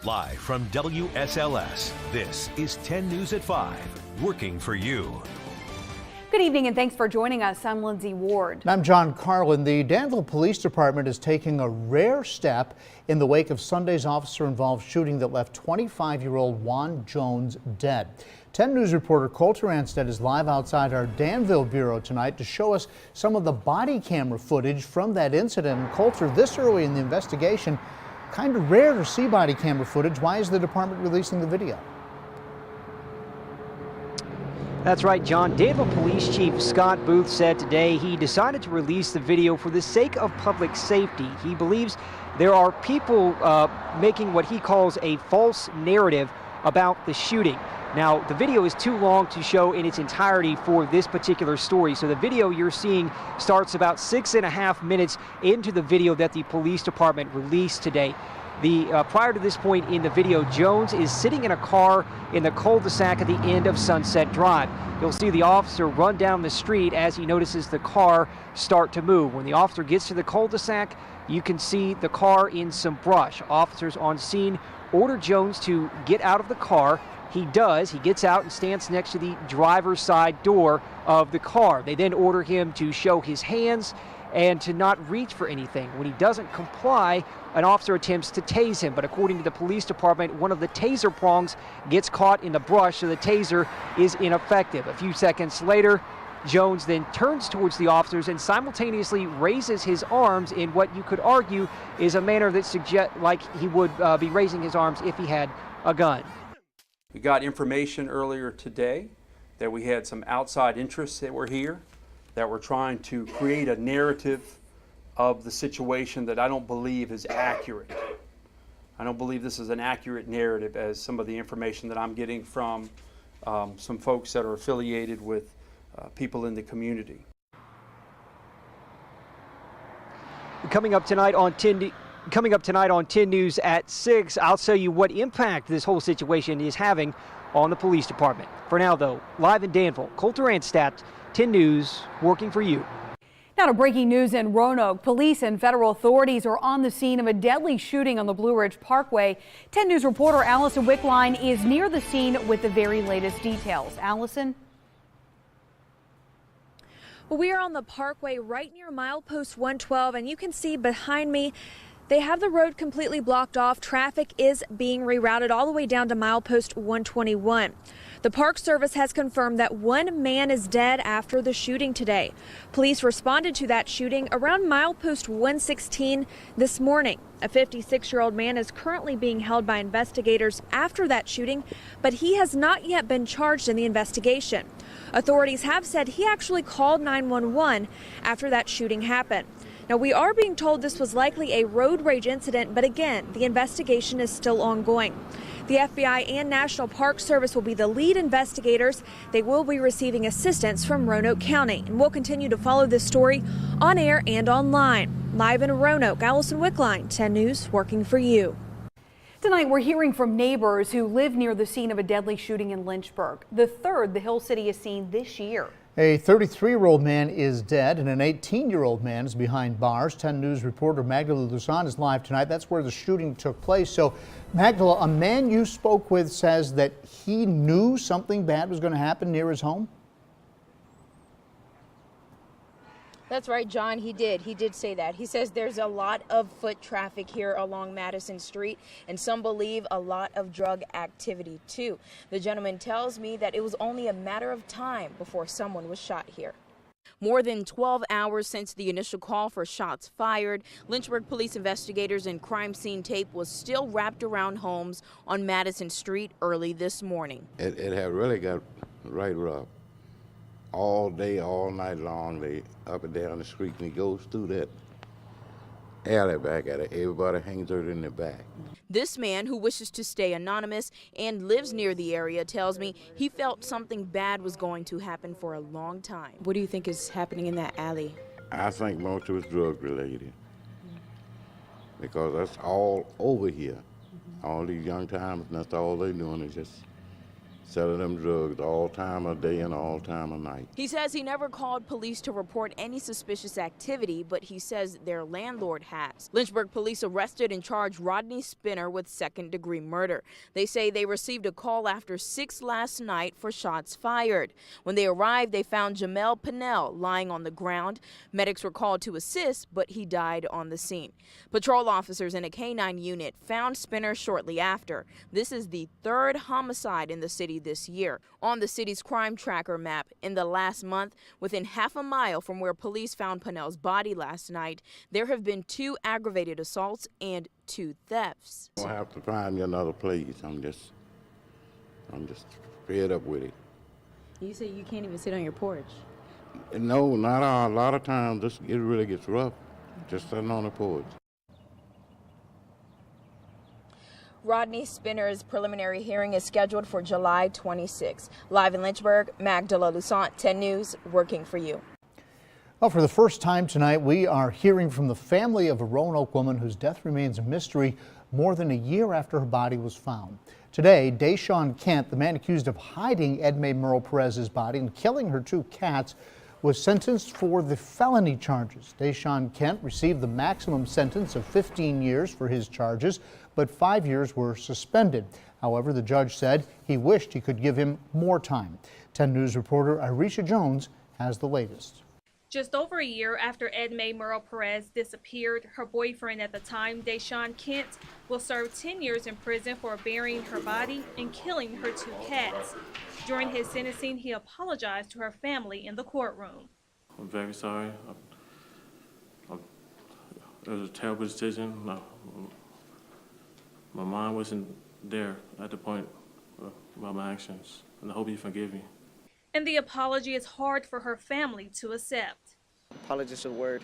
Live from WSLS, this is 10 News at 5, working for you. Good evening and thanks for joining us. I'm Lindsay Ward. And I'm John Carlin. The Danville Police Department is taking a rare step in the wake of Sunday's officer-involved shooting that left 25-year-old Juan Jones dead. 10 News reporter Colter Anstead is live outside our Danville bureau tonight to show us some of the body camera footage from that incident. And Colter, this early in the investigation, kind of rare to see body camera footage. Why is the department releasing the video? That's right, John. Danville Police Chief Scott Booth said today he decided to release the video for the sake of public safety. He believes there are people making what he calls a false narrative about the shooting. Now, the video is too long to show in its entirety for this particular story. So the video you're seeing starts about 6.5 minutes into the video that the police department released today. Prior to this point in the video, Jones is sitting in a car in the cul-de-sac at the end of Sunset Drive. You'll see the officer run down the street as he notices the car start to move. When the officer gets to the cul-de-sac, you can see the car in some brush. Officers on scene order Jones to get out of the car. He does. He gets out and stands next to the driver's side door of the car. They then order him to show his hands and to not reach for anything. When he doesn't comply, an officer attempts to tase him, but according to the police department, one of the taser prongs gets caught in the brush, so the taser is ineffective. A few seconds later, Jones then turns towards the officers and simultaneously raises his arms in what you could argue is a manner that suggests like he would be raising his arms if he had a gun. We got information earlier today that we had some outside interests that were here, that were trying to create a narrative of the situation that I don't believe is accurate. I don't believe this is an accurate narrative, as some of the information that I'm getting from some folks that are affiliated with people in the community. Coming up tonight on 10 News at 6, I'll tell you what impact this whole situation is having on the police department. For now, though, live in Danville, Colter Anstead, 10 News, working for you. Now to breaking news in Roanoke. Police and federal authorities are on the scene of a deadly shooting on the Blue Ridge Parkway. 10 News reporter Allison Wickline is near the scene with the very latest details. Allison? Well, we are on the parkway right near milepost 112, and you can see behind me they have the road completely blocked off. Traffic is being rerouted all the way down to milepost 121. The Park Service has confirmed that one man is dead after the shooting today. Police responded to that shooting around milepost 116 this morning. A 56-year-old man is currently being held by investigators after that shooting, but he has not yet been charged in the investigation. Authorities have said he actually called 911 after that shooting happened. Now, we are being told this was likely a road rage incident, but again, the investigation is still ongoing. The FBI and National Park Service will be the lead investigators. They will be receiving assistance from Roanoke County, and we'll continue to follow this story on air and online. Live in Roanoke, Allison Wickline, 10 News, working for you. Tonight, we're hearing from neighbors who live near the scene of a deadly shooting in Lynchburg, the third the Hill City has seen this year. A 33-year-old man is dead and an 18-year-old man is behind bars. 10 News reporter Magdala Luzon is live tonight. That's where the shooting took place. So, Magdala, a man you spoke with says that he knew something bad was going to happen near his home? That's right, John. He did say that. He says there's a lot of foot traffic here along Madison Street, and some believe a lot of drug activity too. The gentleman tells me that it was only a matter of time before someone was shot here. More than 12 hours since the initial call for shots fired, Lynchburg police investigators and crime scene tape was still wrapped around homes on Madison Street early this morning. It had really got right rough. All day, all night long, they up and down the street, and he goes through that alley back at it. Everybody hangs out in the back. This man, who wishes to stay anonymous and lives near the area, tells me he felt something bad was going to happen for a long time. What do you think is happening in that alley? I think most of it's drug related, because that's all over here. All these young timers, that's all they're doing is just selling them drugs all time of day and all time of night. He says he never called police to report any suspicious activity, but he says their landlord has. Lynchburg police arrested and charged Rodney Spinner with second-degree murder. They say they received a call after 6 last night for shots fired. When they arrived, they found Jamel Pinnell lying on the ground. Medics were called to assist, but he died on the scene. Patrol officers in a K-9 unit found Spinner shortly after. This is the third homicide in the city this year. On the city's crime tracker map, in the last month, within half a mile from where police found Pinnell's body last night, there have been 2 aggravated assaults and 2 thefts. I'll have to find me another place. I'm just fed up with it. You say you can't even sit on your porch. No, not a lot of times. It really gets rough just sitting on the porch. Rodney Spinner's preliminary hearing is scheduled for July 26. Live in Lynchburg, Magdala Lusant, 10 News, working for you. Well, for the first time tonight, we are hearing from the family of a Roanoke woman whose death remains a mystery more than a year after her body was found. Today, Deshawn Kent, the man accused of hiding Edme Merle Perez's body and killing her 2 cats, was sentenced for the felony charges. Deshawn Kent received the maximum sentence of 15 years for his charges, but 5 years were suspended. However, the judge said he wished he could give him more time. 10 News reporter Irisha Jones has the latest. Just over a year after Edme Merle Perez disappeared, her boyfriend at the time, Deshawn Kent, will serve 10 years in prison for burying her body and killing her 2 cats. During his sentencing, he apologized to her family in the courtroom. I'm very sorry. It was a terrible decision. My mind wasn't there at the point about my actions, and I hope you forgive me. And the apology is hard for her family to accept. Apology is a word.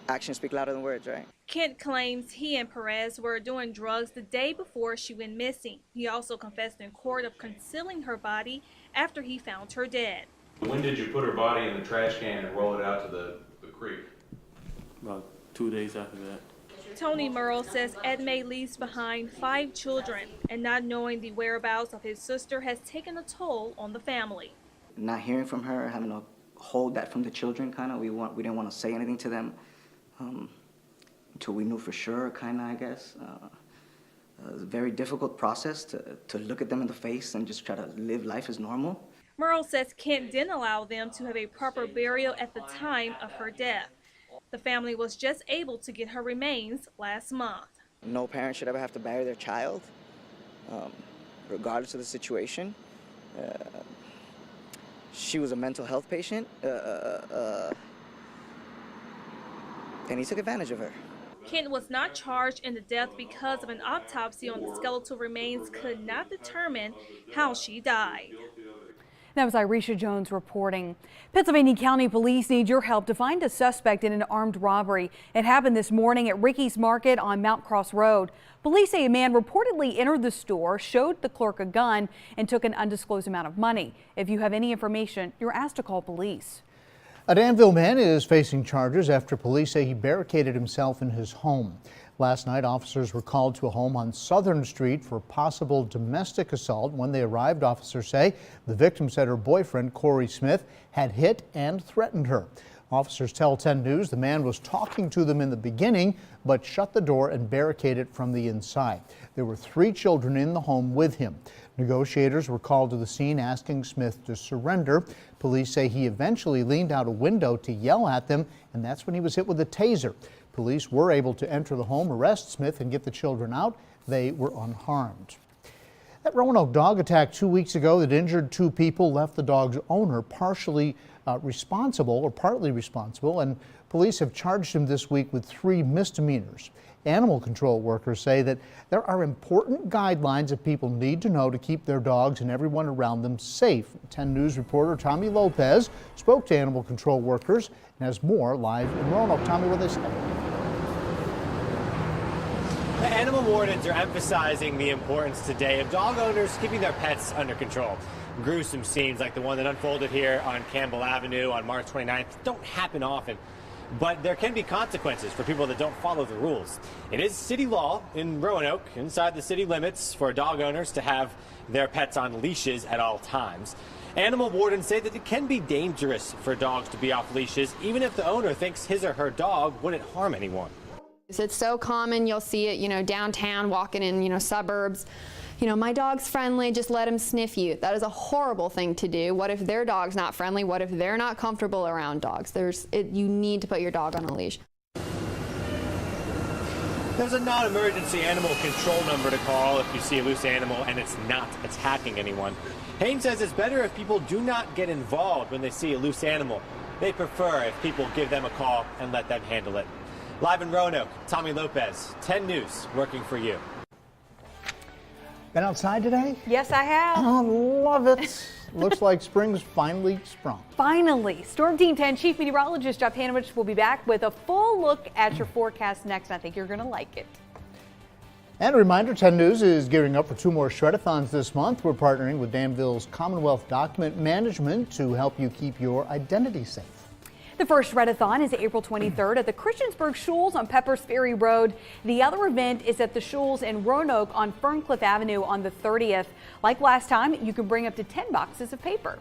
Actions speak louder than words, right? Kent claims he and Perez were doing drugs the day before she went missing. He also confessed in court of concealing her body after he found her dead. When did you put her body in the trash can and roll it out to the creek? About 2 days after that. Tony Merle says Edme leaves behind 5 children, and not knowing the whereabouts of his sister has taken a toll on the family. Not hearing from her, having to hold that from the children, kind of. We didn't want to say anything to them until we knew for sure, kind of, I guess. It was a very difficult process to look at them in the face and just try to live life as normal. Merle says Kent didn't allow them to have a proper burial at the time of her death. The family was just able to get her remains last month. No parent should ever have to bury their child, regardless of the situation. She was a mental health patient, and he took advantage of her. Kent was not charged in the death because of an autopsy on the skeletal remains could not determine how she died. That was Irisha Jones reporting. Pennsylvania County Police need your help to find a suspect in an armed robbery. It happened this morning at Ricky's Market on Mount Cross Road. Police say a man reportedly entered the store, showed the clerk a gun, and took an undisclosed amount of money. If you have any information, you're asked to call police. A Danville man is facing charges after police say he barricaded himself in his home. Last night, officers were called to a home on Southern Street for possible domestic assault. When they arrived, officers say the victim said her boyfriend, Corey Smith, had hit and threatened her. Officers tell 10 News the man was talking to them in the beginning, but shut the door and barricaded from the inside. There were 3 children in the home with him. Negotiators were called to the scene asking Smith to surrender. Police say he eventually leaned out a window to yell at them, and that's when he was hit with a taser. Police were able to enter the home, arrest Smith, and get the children out. They were unharmed. That Roanoke dog attack 2 weeks ago that injured 2 people left the dog's owner partially responsible or partly responsible, and police have charged him this week with 3 misdemeanors. Animal control workers say that there are important guidelines that people need to know to keep their dogs and everyone around them safe. 10 News reporter Tommy Lopez spoke to animal control workers and has more live in Roanoke. Tommy, what they say? The animal wardens are emphasizing the importance today of dog owners keeping their pets under control. Gruesome scenes like the one that unfolded here on Campbell Avenue on March 29th don't happen often. but there can be consequences for people that don't follow the rules. It is city law in Roanoke, inside the city limits, for dog owners to have their pets on leashes at all times. Animal wardens say that it can be dangerous for dogs to be off leashes, even if the owner thinks his or her dog wouldn't harm anyone. It's so common, you'll see it, downtown, walking in, suburbs. My dog's friendly, just let him sniff you. That is a horrible thing to do. What if their dog's not friendly? What if they're not comfortable around dogs? You need to put your dog on a leash. There's a non-emergency animal control number to call if you see a loose animal and it's not attacking anyone. Haynes says it's better if people do not get involved when they see a loose animal. They prefer if people give them a call and let them handle it. Live in Roanoke, Tommy Lopez, 10 News, working for you. Been outside today? Yes, I have. I love it. Looks like spring's finally sprung. Finally. Storm Team 10 Chief Meteorologist Jeff Panovich will be back with a full look at your forecast next. I think you're going to like it. And a reminder, 10 News is gearing up for 2 more shred-a-thons this month. We're partnering with Danville's Commonwealth Document Management to help you keep your identity safe. The first Shred-a-thon is April 23rd at the Christiansburg Shoals on Peppers Ferry Road. The other event is at the Shoals in Roanoke on Ferncliff Avenue on the 30th. Like last time, you can bring up to 10 boxes of paper.